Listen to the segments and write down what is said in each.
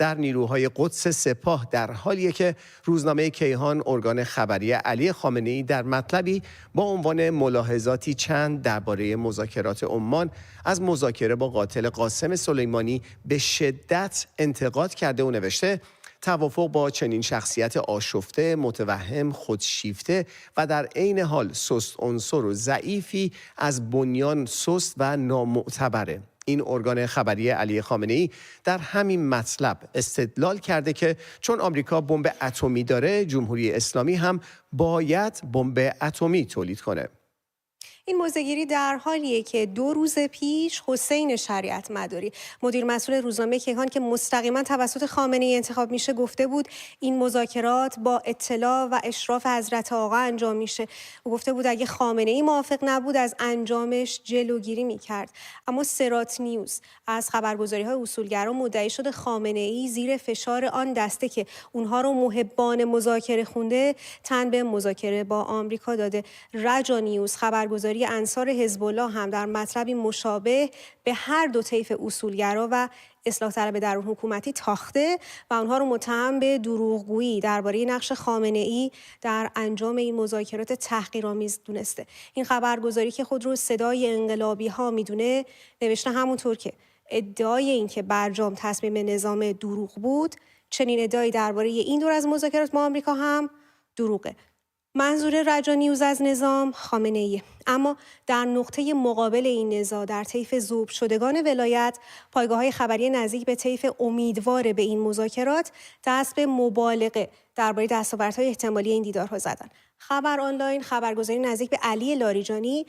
در نیروهای قدس سپاه در حالیه که روزنامه کیهان ارگان خبری علی خامنه‌ای در مطلبی با عنوان ملاحظاتی چند درباره مذاکرات عمان از مذاکره با قاتل قاسم سلیمانی به شدت انتقاد کرده و نوشته توافق با چنین شخصیت آشفته، متوهم، خودشیفته و در عین حال سست عنصر و ضعیفی از بنیان سست و نامعتبره. این ارگان خبری علی خامنه‌ای در همین مطلب استدلال کرده که چون آمریکا بمب اتمی داره، جمهوری اسلامی هم باید بمب اتمی تولید کنه. این موضع‌گیری در حالیه که 2 روز پیش حسین شریعت مداری مدیر مسئول روزنامه کیهان که مستقیما توسط خامنه‌ای انتخاب میشه گفته بود این مذاکرات با اطلاع و اشراف حضرت آقا انجام میشه. او گفته بود اگه خامنه‌ای موافق نبود از انجامش جلوگیری میکرد. اما سرات نیوز از خبرگزاری‌های اصولگرا مدعی شده خامنه‌ای زیر فشار آن دسته که اونها رو محبان مذاکره خونده تن به مذاکره با آمریکا داده. رجا نیوز خبرگزاری انصار حزب الله هم در مطلبی مشابه به هر دو طیف اصولگرا و اصلاح طلب درون حکومتی تاخته و آنها رو متهم به دروغگویی درباره نقش خامنه‌ای در انجام این مذاکرات تحقیرآمیز دونسته. این خبرگزاری که خود رو صدای انقلابی‌ها میدونه نوشته همونطور که ادعای این که برجام تصمیم نظام دروغ بود، چنین ادعایی درباره این دور از مذاکرات با آمریکا هم دروغه. منظور رجا نیوز از نظام خامنه‌ایه، اما در نقطه مقابل این نزاع در طیف ذوب شدگان ولایت پایگاه‌های خبری نزدیک به طیف امیدوار به این مذاکرات دست به مبالغه درباره دستاوردهای احتمالی این دیدارها زدن. خبر آنلاین خبرگزاری نزدیک به علی لاریجانی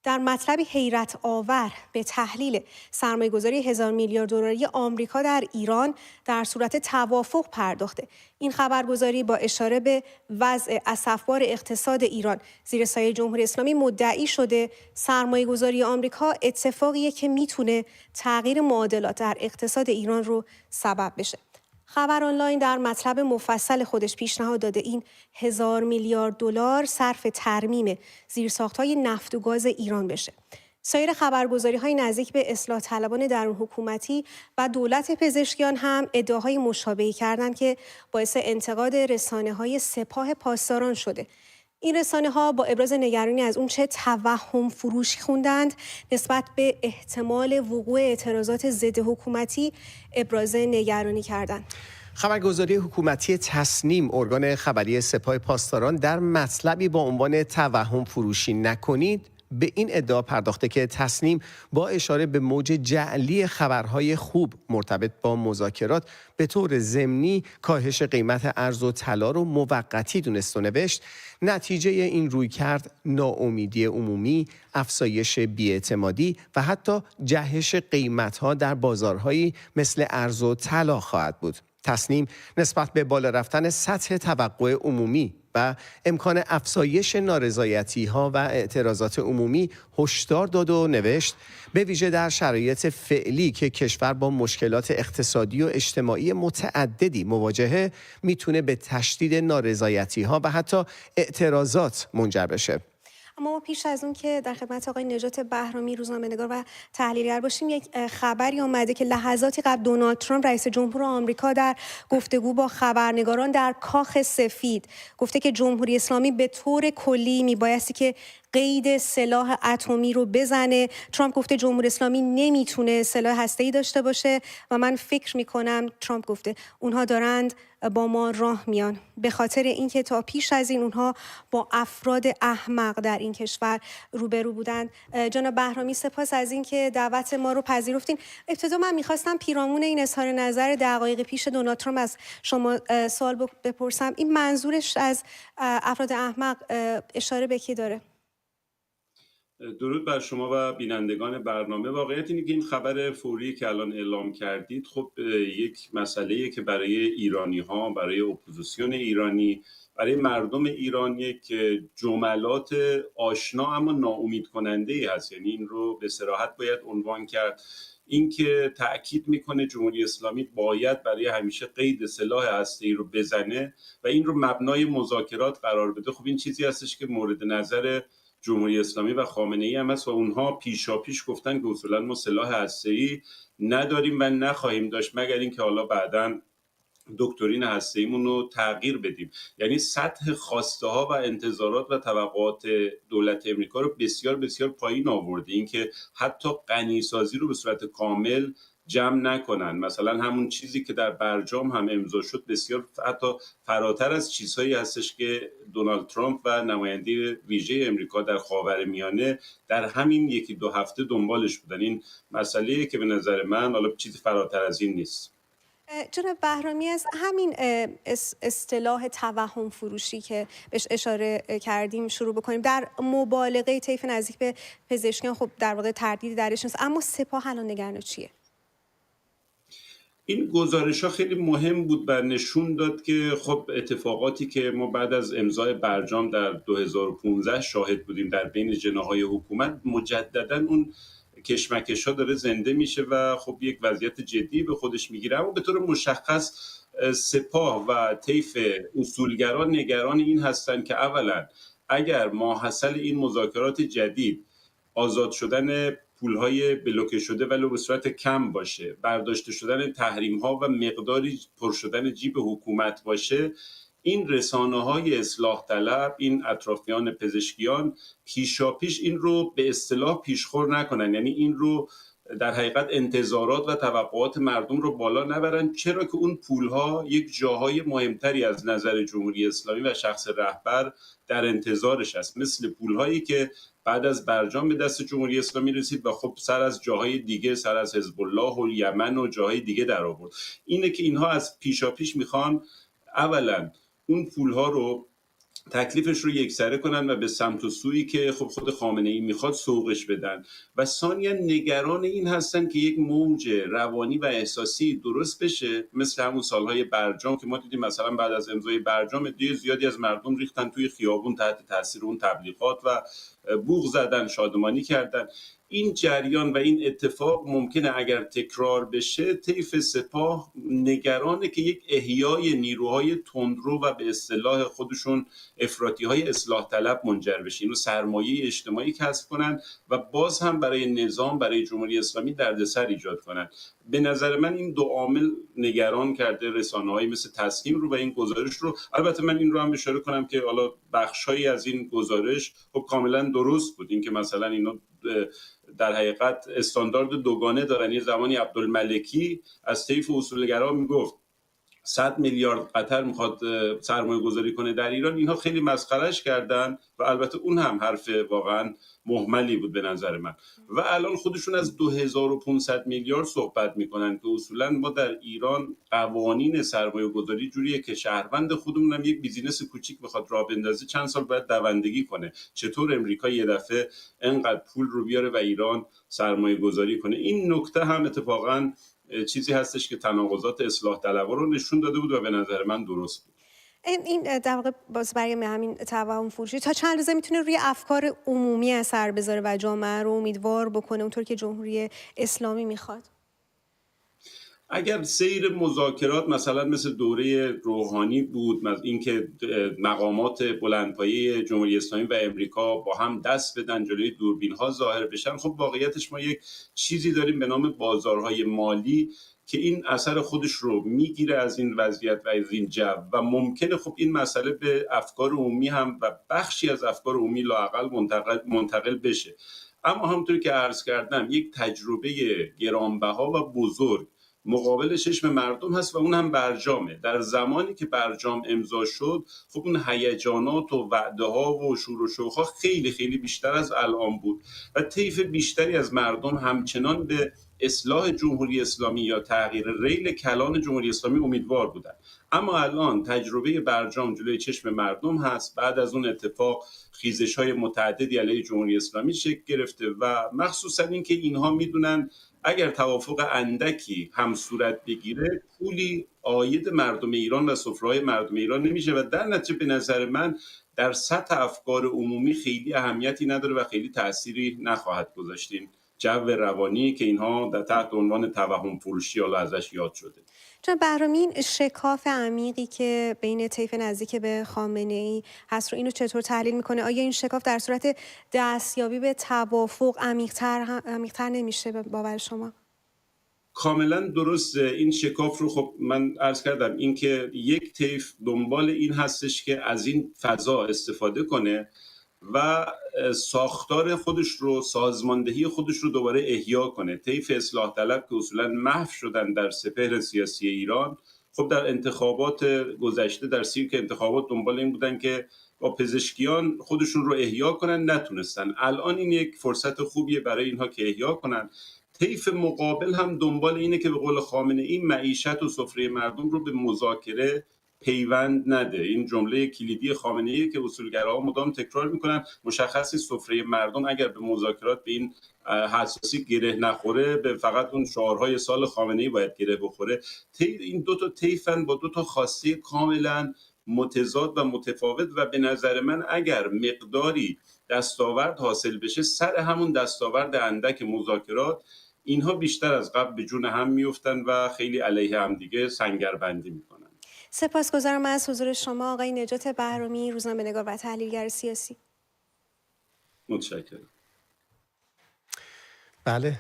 در مطلبی حیرت آور به تحلیل سرمایه‌گذاری 1000 میلیارد دلاری آمریکا در ایران در صورت توافق پرداخته. این خبرگزاری با اشاره به وضع اسفبار اقتصاد ایران زیر سایه جمهوری اسلامی مدعی شده سرمایه‌گذاری آمریکا اتفاقیه که میتونه تغییر معادلات در اقتصاد ایران رو سبب بشه. خبر آنلاین در مطلب مفصل خودش پیشنهاد داده این 1000 میلیارد دلار صرف ترمیم زیرساخت‌های نفت و گاز ایران بشه. سایر خبرگزاری‌های نزدیک به اصلاح طلبان درون حکومتی و دولت پزشکیان هم ادعاهای مشابهی کردند که باعث انتقاد رسانه‌های سپاه پاسداران شده. این رسانه‌ها با ابراز نگرانی از اون چه توهم فروشی خوندند نسبت به احتمال وقوع اعتراضات ضد حکومتی ابراز نگرانی کردند. خبرگزاری حکومتی تصنیم ارگان خبری سپاه پاسداران در مطلبی با عنوان توهم فروشی نکنید به این ادعا پرداخته که تصنیم با اشاره به موج جعلی خبرهای خوب مرتبط با مذاکرات به طور ضمنی کاهش قیمت ارز و طلا رو موقتی دونست و نوشت نتیجه این رویکرد ناامیدی عمومی، افزایش بی‌اعتمادی و حتی جهش قیمت‌ها در بازارهایی مثل ارز و طلا خواهد بود. تصنیم نسبت به بالا رفتن سطح توقع عمومی و امکان افزایش نارضایتی‌ها و اعتراضات عمومی هشدار داد و نوشت به ویژه در شرایط فعلی که کشور با مشکلات اقتصادی و اجتماعی متعددی مواجهه میتونه به تشدید نارضایتی‌ها و حتی اعتراضات منجر بشه. اما ما پیش از اون که در خدمت آقای نجات بهرامی روزنامه‌نگار و تحلیلگر باشیم یک خبری آمده که لحظاتی قبل دونالد ترامپ رئیس جمهور آمریکا در گفتگو با خبرنگاران در کاخ سفید گفته که جمهوری اسلامی به طور کلی میبایستی که قید سلاح اتمی رو بزنه. ترامپ گفته جمهوری اسلامی نمیتونه سلاح هسته‌ای داشته باشه و من فکر میکنم ترامپ گفته اونها دارند با ما راه میان به خاطر اینکه تا پیش از این اونها با افراد احمق در این کشور روبرو بودند. جناب بهرامی سپاس از اینکه دعوت ما رو پذیرفتین. ابتدا من میخواستم پیرامون این اظهار نظر دقایق پیش دونالد ترامپ از شما سوال بپرسم. این منظورش از افراد احمق اشاره به کی داره؟ درود بر شما و بینندگان برنامه. واقعیت اینه که این خبر فوری که الان اعلام کردید خب یک مسئله‌ایه که برای ایرانی‌ها، برای اپوزیسیون ایرانی، برای مردم ایران یک جملات آشنا اما ناامید کننده‌ای هست. یعنی این رو به صراحت باید عنوان کرد. این که تأکید میکنه جمهوری اسلامی باید برای همیشه قید سلاح هسته‌ای رو بزنه و این رو مبنای مذاکرات قرار بده. خب این چیزی هستش که مورد نظر جمهوری اسلامی و خامنه‌ای هم هست و اونها پیشاپیش گفتن که اصولا ما سلاح هسته‌ای نداریم و نخواهیم داشت مگر اینکه حالا بعداً دکترین هسته‌ایمون رو تغییر بدیم. یعنی سطح خواسته ها و انتظارات و توقعات دولت امریکا رو بسیار بسیار پایین آورده. اینکه حتی غنیسازی رو به صورت کامل جمع نکنن، مثلا همون چیزی که در برجام هم امضا شد بسیار حتی فراتر از چیزهایی هستش که دونالد ترامپ و نماینده ویژه امریکا در خاورمیانه در همین یکی دو هفته دنبالش بودن. این مسئله‌ای که به نظر من حالا چیزی فراتر از این نیست. جناب بهرامی، از همین اصطلاح توهم فروشی که بهش اشاره کردیم شروع بکنیم. در مبالغه طیف نزدیک به پزشکیان خب در واقع تردیدی درش نیست، اما سپاه الان نگران چیه؟ این گزارش‌ها خیلی مهم بود و نشون داد که خب اتفاقاتی که ما بعد از امضای برجام در 2015 شاهد بودیم در بین جناح‌های حکومت، مجدداً اون کشمکش‌ها داره زنده میشه و خب یک وضعیت جدی به خودش میگیره. اما به طور مشخص سپاه و طیف اصولگران نگران این هستند که اولا اگر ماحصل این مذاکرات جدید آزاد شدن پولهای بلوکه شده ولو به صورت کم باشه، برداشته شدن تحریم‌ها و مقداری پر شدن جیب حکومت باشه، این رسانه‌های اصلاح طلب، این اطرافیان پزشکیان پیشاپیش این رو به اصطلاح پیشخور نکنن، یعنی این رو در حقیقت انتظارات و توقعات مردم رو بالا نبرن، چرا که اون پولها یک جاهای مهمتری از نظر جمهوری اسلامی و شخص رهبر در انتظارش است، مثل پولهایی که بعد از برجام به دست جمهوری اسلامی رسید و خب سر از جاهای دیگه، سر از حزب الله و یمن و جاهای دیگه در آورد. اینه که اینها از پیشاپیش میخوان اولا اون پولها رو تکلیفش رو یکسره کنن و به سمت و سویی که خب خود خامنه ای میخواد سوقش بدن، و ثانیا نگران این هستن که یک موج روانی و احساسی درست بشه مثل همون سالهای برجام که ما دیدیم مثلا بعد از امضای برجام عده زیادی از مردم ریختن توی خیابون تحت تاثیر اون تبلیغات و بوق زدن، شادمانی کردن. این جریان و این اتفاق ممکنه اگر تکرار بشه، طیف سپاه نگرانه که یک احیای نیروهای تندرو و به اصطلاح خودشون افراطی‌های اصلاح طلب منجر بشه، اینو سرمایه اجتماعی کسب کنن و باز هم برای نظام، برای جمهوری اسلامی دردسر ایجاد کنن. به نظر من این دو عامل نگران کرده رسانه‌های مثل تسنیم رو و این گزارش رو. البته من این رو هم اشاره کنم که حالا بخشایی از این گزارش خب کاملا درست بود، این که مثلا اینا در حقیقت استاندارد دوگانه دارن. یه زمانی عبدالملکی از طیف اصولگرا میگفت 100 میلیارد قطر میخواد سرمایه گذاری کنه در ایران، اینها خیلی مسخرش کردن و البته اون هم حرف واقعا مهملی بود به نظر من. و الان خودشون از 2500 میلیارد صحبت میکنن که اصولا ما در ایران قوانین سرمایه گذاری جوریه که شهروند خودمون هم یک بیزینس کوچیک بخواد راه بندازه چند سال باید دوندگی کنه. چطور امریکا یه دفعه انقدر پول رو بیاره و ایران سرمایه گذاری کنه؟ این نکته هم اتفاقاً چیزی هستش که تناقضات اصلاح طلبها رو نشون داده بود و به نظر من درست بود. این در واقع باز برای همین توهم فروشی تا چند روزه میتونه روی افکار عمومی اثر بذاره و جامعه رو امیدوار بکنه اونطور که جمهوری اسلامی میخواد؟ اگر سیر مذاکرات مثلا مثل دوره روحانی بود، اینکه مقامات بلندپایه جمهوری اسلامی و امریکا با هم دست بدن جلوی دوربین‌ها ظاهر بشن، خب واقعیتش ما یک چیزی داریم به نام بازارهای مالی که این اثر خودش رو میگیره از این وضعیت و از این جو و ممکنه خب این مسئله به افکار عمومی هم و بخشی از افکار عمومی لااقل منتقل بشه. اما همونطور که عرض کردم یک تجربه گرانبها و بزرگ مقابل چشم مردم هست و اون هم برجامه. در زمانی که برجام امضا شد خب اون هیجانات و وعده ها و شور و شوق ها خیلی خیلی بیشتر از الان بود و طیف بیشتری از مردم همچنان به اصلاح جمهوری اسلامی یا تغییر ریل کلان جمهوری اسلامی امیدوار بودن. اما الان تجربه برجام جلوی چشم مردم هست. بعد از اون اتفاق خیزش‌های متعددی علیه جمهوری اسلامی شکل گرفته و مخصوصا اینکه اینها میدونن اگر توافق اندکی هم صورت بگیره پولی عاید مردم ایران و سفره‌های مردم ایران نمیشه و در نتیجه به نظر من در سطح افکار عمومی خیلی اهمیتی نداره و خیلی تأثیری نخواهد گذاشت این جو روانی که اینها در تحت عنوان توهم فروشی حالا ازش یاد شده. چون بهرامی، این شکاف عمیقی که بین طیف نزدیک به خامنه‌ای هست رو اینو چطور تحلیل میکنه؟ آیا این شکاف در صورت دستیابی به توافق عمیق‌تر نمیشه به باور شما؟ کاملا درست. این شکاف رو خب من عرض کردم، این که یک طیف دنبال این هستش که از این فضا استفاده کنه و ساختار خودش رو، سازماندهی خودش رو دوباره احیا کنه. طیف اصلاح طلب که اصولا محو شدن در سپهر سیاسی ایران، خب در انتخابات گذشته، در سیرک انتخابات دنبال این بودن که با پزشکیان خودشون رو احیا کنن، نتونستن. الان این یک فرصت خوبیه برای اینها که احیا کنن. طیف مقابل هم دنبال اینه که به قول خامنه‌ای معیشت و سفره مردم رو به مذاکره پیوند نده. این جمله کلیدی خامنه‌ای که اصولگراها مدام تکرار میکنن. مشخصی سفره مردم اگر به مذاکرات به این حساسی گره نخوره، به فقط اون شعارهای سال خامنه‌ای باید گره بخوره. این دو تا طیفن با دو تا خواسته کاملا متضاد و متفاوت و به نظر من اگر مقداری دستاورد حاصل بشه سر همون دستاورد اندک مذاکرات، اینها بیشتر از قبل به جون هم میفتن و خیلی علیه هم دیگه سنگربندی میکنن. سپاسگزارم از حضور شما آقای نجات بهرامی، روزنامه‌نگار و تحلیلگر سیاسی. متشکرم. بله.